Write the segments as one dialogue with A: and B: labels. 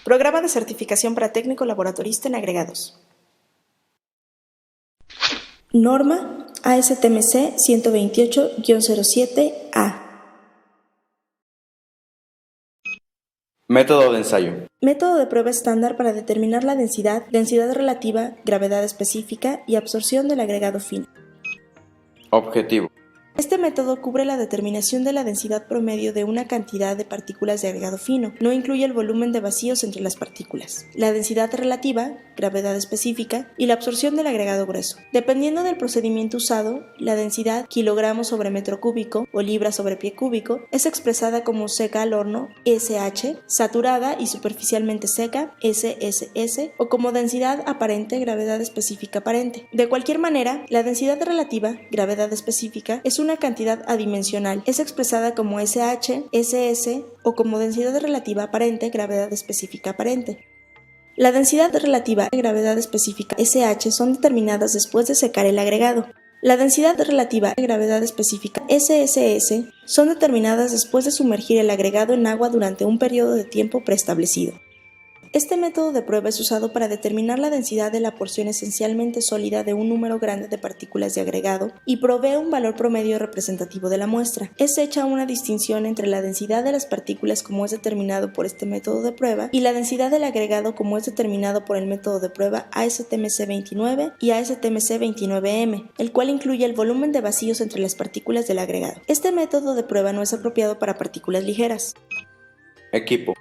A: Programa de certificación para técnico laboratorista en agregados. Norma ASTMC 128-07A.
B: Método de ensayo.
A: Método de prueba estándar para determinar la densidad, densidad relativa, gravedad específica y absorción del agregado fino.
B: Objetivo.
A: Este método cubre la determinación de la densidad promedio de una cantidad de partículas de agregado fino, no incluye el volumen de vacíos entre las partículas, la densidad relativa, gravedad específica y la absorción del agregado grueso. Dependiendo del procedimiento usado, la densidad kilogramos sobre metro cúbico o libra sobre pie cúbico es expresada como seca al horno, SH, saturada y superficialmente seca, SSS, o como densidad aparente, gravedad específica aparente. De cualquier manera, la densidad relativa, gravedad específica, es una cantidad adimensional, es expresada como SH, SS o como densidad relativa aparente, gravedad específica aparente. La densidad relativa y gravedad específica SH son determinadas después de secar el agregado. La densidad relativa y gravedad específica SSS son determinadas después de sumergir el agregado en agua durante un periodo de tiempo preestablecido. Este método de prueba es usado para determinar la densidad de la porción esencialmente sólida de un número grande de partículas de agregado y provee un valor promedio representativo de la muestra. Es hecha una distinción entre la densidad de las partículas como es determinado por este método de prueba y la densidad del agregado como es determinado por el método de prueba ASTMC29 y ASTMC29M, el cual incluye el volumen de vacíos entre las partículas del agregado. Este método de prueba no es apropiado para partículas ligeras.
B: Equipo.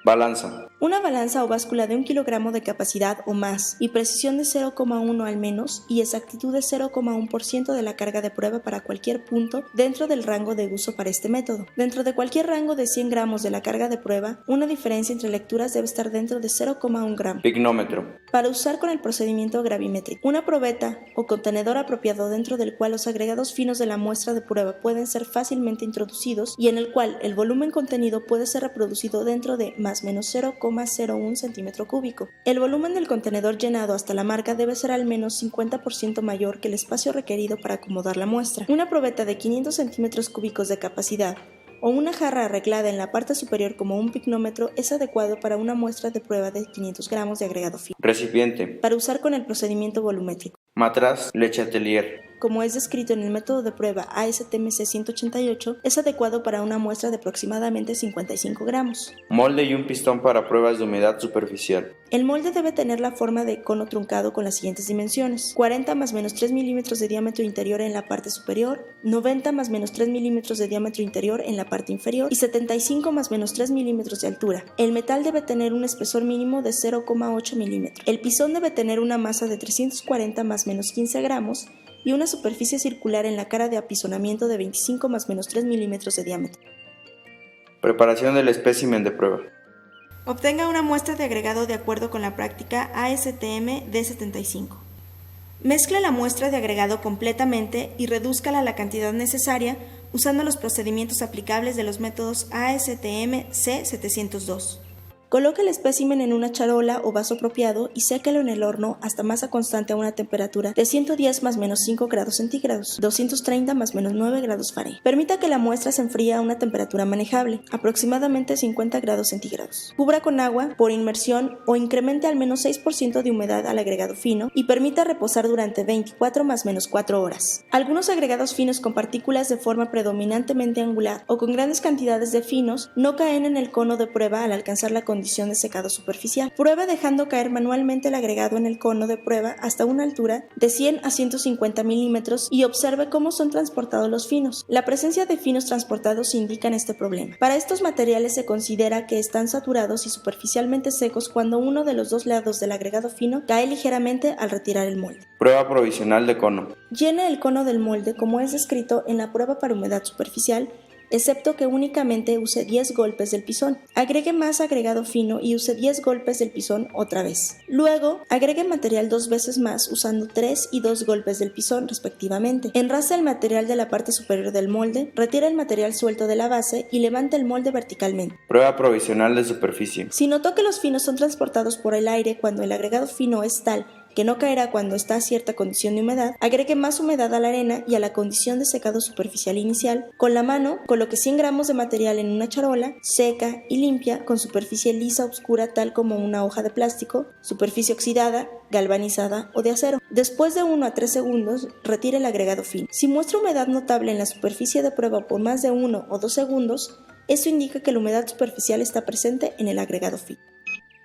B: Balanza.
A: Una balanza o báscula de 1 kilogramo de capacidad o más y precisión de 0,1 al menos y exactitud de 0,1% de la carga de prueba para cualquier punto dentro del rango de uso para este método. Dentro de cualquier rango de 100 gramos de la carga de prueba, una diferencia entre lecturas debe estar dentro de 0,1 gramo.
B: Pignómetro.
A: Para usar con el procedimiento gravimétrico, una probeta o contenedor apropiado dentro del cual los agregados finos de la muestra de prueba pueden ser fácilmente introducidos y en el cual el volumen contenido puede ser reproducido dentro de más o menos 0,01 centímetro cúbico. El volumen del contenedor llenado hasta la marca debe ser al menos 50% mayor que el espacio requerido para acomodar la muestra. Una probeta de 500 centímetros cúbicos de capacidad o una jarra arreglada en la parte superior como un pignómetro es adecuado para una muestra de prueba de 500 gramos de agregado fino.
B: Recipiente.
A: Para usar con el procedimiento volumétrico.
B: Matraz Le Chatelier.
A: Como es descrito en el método de prueba ASTMC 188, es adecuado para una muestra de aproximadamente 55 gramos.
B: Molde y un pistón para pruebas de humedad superficial.
A: El molde debe tener la forma de cono truncado con las siguientes dimensiones: 40 más menos 3 milímetros de diámetro interior en la parte superior, 90 más menos 3 milímetros de diámetro interior en la parte inferior y 75 más menos 3 milímetros de altura. El metal debe tener un espesor mínimo de 0,8 milímetros. El pisón debe tener una masa de 340 más menos 15 gramos y una superficie circular en la cara de apisonamiento de 25 más menos 3 milímetros de diámetro.
B: Preparación del espécimen de prueba.
A: Obtenga una muestra de agregado de acuerdo con la práctica ASTM D75. Mezcle la muestra de agregado completamente y redúzcala a la cantidad necesaria usando los procedimientos aplicables de los métodos ASTM C702. Coloque el espécimen en una charola o vaso apropiado y séquelo en el horno hasta masa constante a una temperatura de 110 más menos 5 grados centígrados, 230 más menos 9 grados Fahrenheit. Permita que la muestra se enfríe a una temperatura manejable, aproximadamente 50 grados centígrados. Cubra con agua por inmersión o incremente al menos 6% de humedad al agregado fino y permita reposar durante 24 más menos 4 horas. Algunos agregados finos con partículas de forma predominantemente angular o con grandes cantidades de finos no caen en el cono de prueba al alcanzar la condición de secado superficial. Pruebe dejando caer manualmente el agregado en el cono de prueba hasta una altura de 100 a 150 milímetros y observe cómo son transportados los finos. La presencia de finos transportados indica este problema. Para estos materiales se considera que están saturados y superficialmente secos cuando uno de los dos lados del agregado fino cae ligeramente al retirar el molde.
B: Prueba provisional de cono.
A: Llene el cono del molde como es descrito en la prueba para humedad superficial, excepto que únicamente use 10 golpes del pisón. Agregue más agregado fino y use 10 golpes del pisón otra vez. Luego, agregue material 2 veces más usando 3 y 2 golpes del pisón respectivamente. Enrase el material de la parte superior del molde, retire el material suelto de la base y levante el molde verticalmente.
B: Prueba provisional de superficie.
A: Si notó que los finos son transportados por el aire cuando el agregado fino es tal que no caerá cuando está a cierta condición de humedad, agregue más humedad a la arena y a la condición de secado superficial inicial. Con la mano, coloque 100 gramos de material en una charola, seca y limpia, con superficie lisa oscura tal como una hoja de plástico, superficie oxidada, galvanizada o de acero. Después de 1 a 3 segundos, retire el agregado fino. Si muestra humedad notable en la superficie de prueba por más de 1 o 2 segundos, esto indica que la humedad superficial está presente en el agregado fino.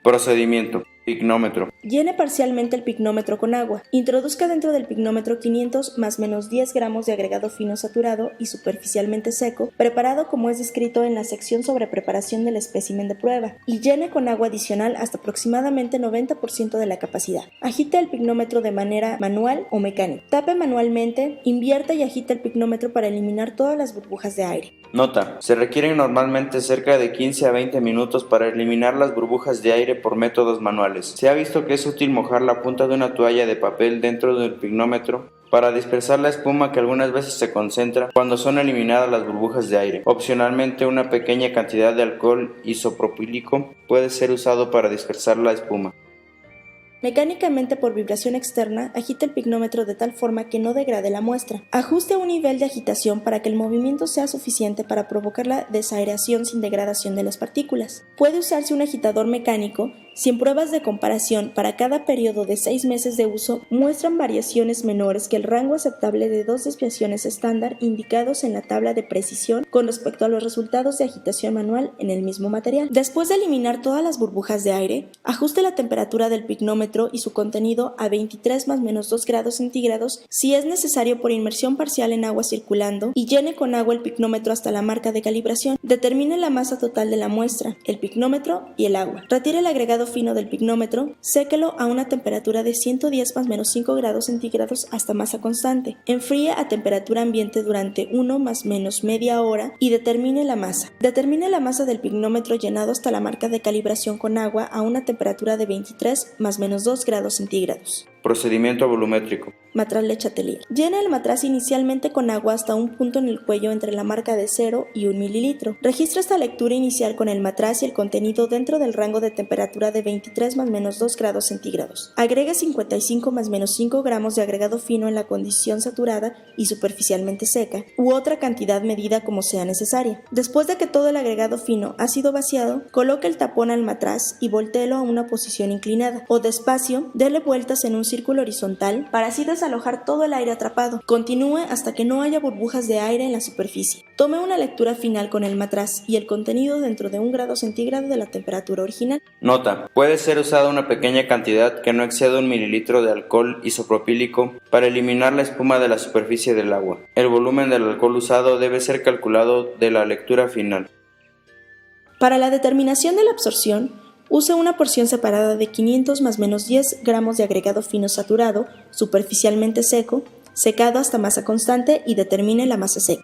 B: Procedimiento. Pignómetro.
A: Llene parcialmente el pignómetro con agua. Introduzca dentro del pignómetro 500 más menos 10 gramos de agregado fino saturado y superficialmente seco, preparado como es descrito en la sección sobre preparación del espécimen de prueba, y llene con agua adicional hasta aproximadamente 90% de la capacidad. Agite el pignómetro de manera manual o mecánica. Tape manualmente, invierta y agite el pignómetro para eliminar todas las burbujas de aire.
B: Nota: se requieren normalmente cerca de 15 a 20 minutos para eliminar las burbujas de aire por métodos manuales. Se ha visto que es útil mojar la punta de una toalla de papel dentro del pignómetro para dispersar la espuma que algunas veces se concentra cuando son eliminadas las burbujas de aire. Opcionalmente, una pequeña cantidad de alcohol isopropílico puede ser usado para dispersar la espuma.
A: Mecánicamente, por vibración externa, agite el pignómetro de tal forma que no degrade la muestra. Ajuste a un nivel de agitación para que el movimiento sea suficiente para provocar la desaeración sin degradación de las partículas. Puede usarse un agitador mecánico si en pruebas de comparación para cada periodo de 6 meses de uso muestran variaciones menores que el rango aceptable de 2 desviaciones estándar indicados en la tabla de precisión con respecto a los resultados de agitación manual en el mismo material. Después de eliminar todas las burbujas de aire, ajuste la temperatura del pignómetro y su contenido a 23 más menos 2 grados centígrados si es necesario por inmersión parcial en agua circulando, y llene con agua el pignómetro hasta la marca de calibración. Determine la masa total de la muestra, el pignómetro y el agua. Retire el agregado fino del pignómetro, séquelo a una temperatura de 110 más menos 5 grados centígrados hasta masa constante. Enfríe a temperatura ambiente durante 1 más menos media hora y determine la masa. Determine la masa del pignómetro llenado hasta la marca de calibración con agua a una temperatura de 23 más menos 2 grados centígrados.
B: Procedimiento volumétrico.
A: Matraz Lechatelier. Llena el matraz inicialmente con agua hasta un punto en el cuello entre la marca de 0 y 1 mililitro. Registra esta lectura inicial con el matraz y el contenido dentro del rango de temperatura de 23 más menos 2 grados centígrados. Agrega 55 más menos 5 gramos de agregado fino en la condición saturada y superficialmente seca, u otra cantidad medida como sea necesaria. Después de que todo el agregado fino ha sido vaciado, coloque el tapón al matraz y voltéelo a una posición inclinada, o despacio, dele vueltas en un círculo horizontal para así desalojar todo el aire atrapado. Continúe hasta que no haya burbujas de aire en la superficie. Tome una lectura final con el matraz y el contenido dentro de 1 grado centígrado de la temperatura original.
B: Nota: puede ser usada una pequeña cantidad que no exceda 1 mililitro de alcohol isopropílico para eliminar la espuma de la superficie del agua. El volumen del alcohol usado debe ser calculado de la lectura final.
A: Para la determinación de la absorción, use una porción separada de 500 más menos 10 gramos de agregado fino saturado, superficialmente seco, secado hasta masa constante, y determine la masa seca.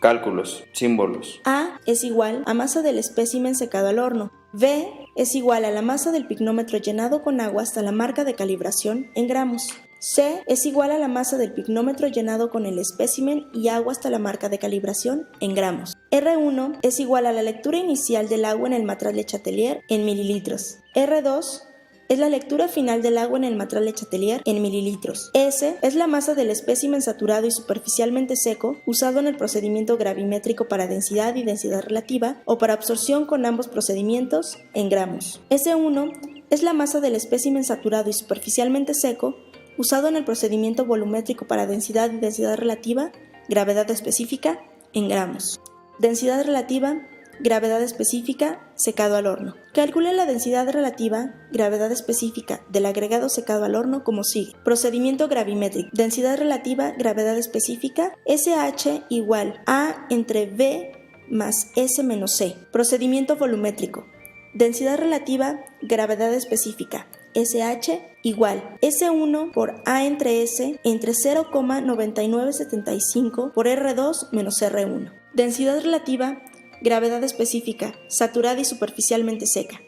B: Cálculos. Símbolos.
A: A es igual a masa del espécimen secado al horno. V es igual a la masa del pignómetro llenado con agua hasta la marca de calibración en gramos. C es igual a la masa del pignómetro llenado con el espécimen y agua hasta la marca de calibración en gramos. R1 es igual a la lectura inicial del agua en el matraz Lechatelier en mililitros. R2 es la lectura final del agua en el matraz Lechatelier en mililitros. S es la masa del espécimen saturado y superficialmente seco usado en el procedimiento gravimétrico para densidad y densidad relativa o para absorción con ambos procedimientos en gramos. S1 es la masa del espécimen saturado y superficialmente seco usado en el procedimiento volumétrico para densidad y densidad relativa, gravedad específica, en gramos. Densidad relativa, gravedad específica, secado al horno. Calcule la densidad relativa, gravedad específica, del agregado secado al horno como sigue. Procedimiento gravimétrico. Densidad relativa, gravedad específica, SH igual A entre V más S menos C. Procedimiento volumétrico. Densidad relativa, gravedad específica, SH igual S1 por A entre S entre 0,9975 por R2 menos R1. Densidad relativa, gravedad específica, saturada y superficialmente seca,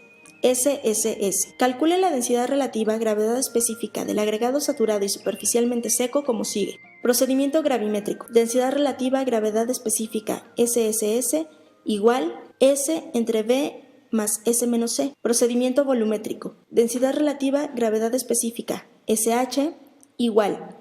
A: SSS. Calcule la densidad relativa, gravedad específica del agregado saturado y superficialmente seco como sigue. Procedimiento gravimétrico. Densidad relativa, gravedad específica, SSS igual S entre V más S menos C. Procedimiento volumétrico. Densidad relativa, gravedad específica, SH igual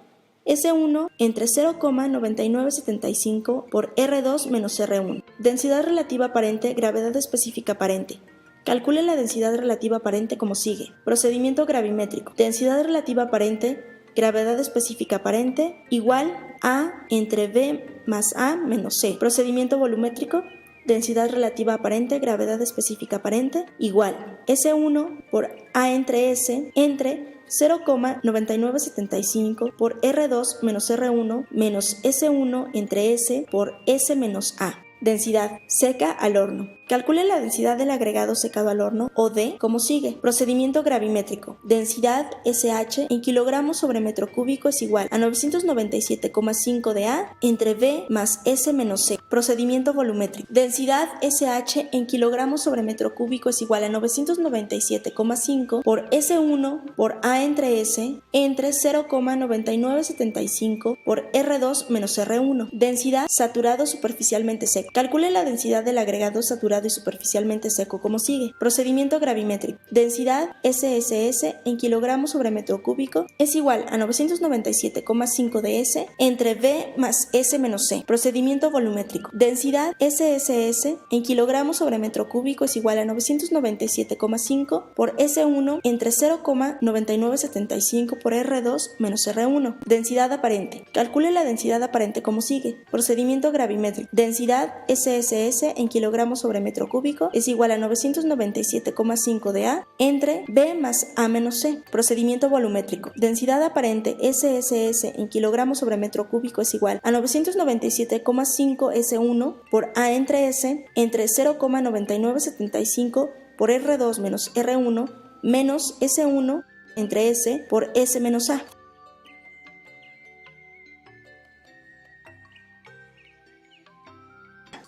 A: S1 entre 0,9975 por R2 menos R1. Densidad relativa aparente, gravedad específica aparente. Calcule la densidad relativa aparente como sigue. Procedimiento gravimétrico. Densidad relativa aparente, gravedad específica aparente, igual A entre B más A menos C. Procedimiento volumétrico. Densidad relativa aparente, gravedad específica aparente, igual S1 por A entre S entre 0,9975 por R2 menos R1 menos S1 entre S por S menos A. Densidad seca al horno. Calcule la densidad del agregado secado al horno, o D, como sigue. Procedimiento gravimétrico. Densidad SH en kilogramos sobre metro cúbico es igual a 997,5 de A entre B más S menos C. Procedimiento volumétrico. Densidad SH en kilogramos sobre metro cúbico es igual a 997,5 por S1 por A entre S entre 0,9975 por R2 menos R1. Densidad saturado superficialmente seco. Calcule la densidad del agregado saturado y superficialmente seco como sigue. Procedimiento gravimétrico. Densidad SSS en kilogramos sobre metro cúbico es igual a 997,5 de S entre B más S menos C. Procedimiento volumétrico. Densidad SSS en kilogramos sobre metro cúbico es igual a 997,5 por S1 entre 0,9975 por R2 menos R1. Densidad aparente. Calcule la densidad aparente como sigue. Procedimiento gravimétrico. Densidad SSS en kilogramos sobre metro cúbico es igual a 997,5 de A entre B más A menos C. Procedimiento volumétrico. Densidad aparente SSS en kilogramos sobre metro cúbico es igual a 997,5 S1 por A entre S entre 0,9975 por R2 menos R1 menos S1 entre S por S menos A.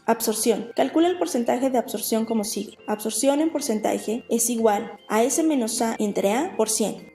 A: Absorción. Calcula el porcentaje de absorción como sigue. Absorción en porcentaje es igual a S menos A entre A por 100.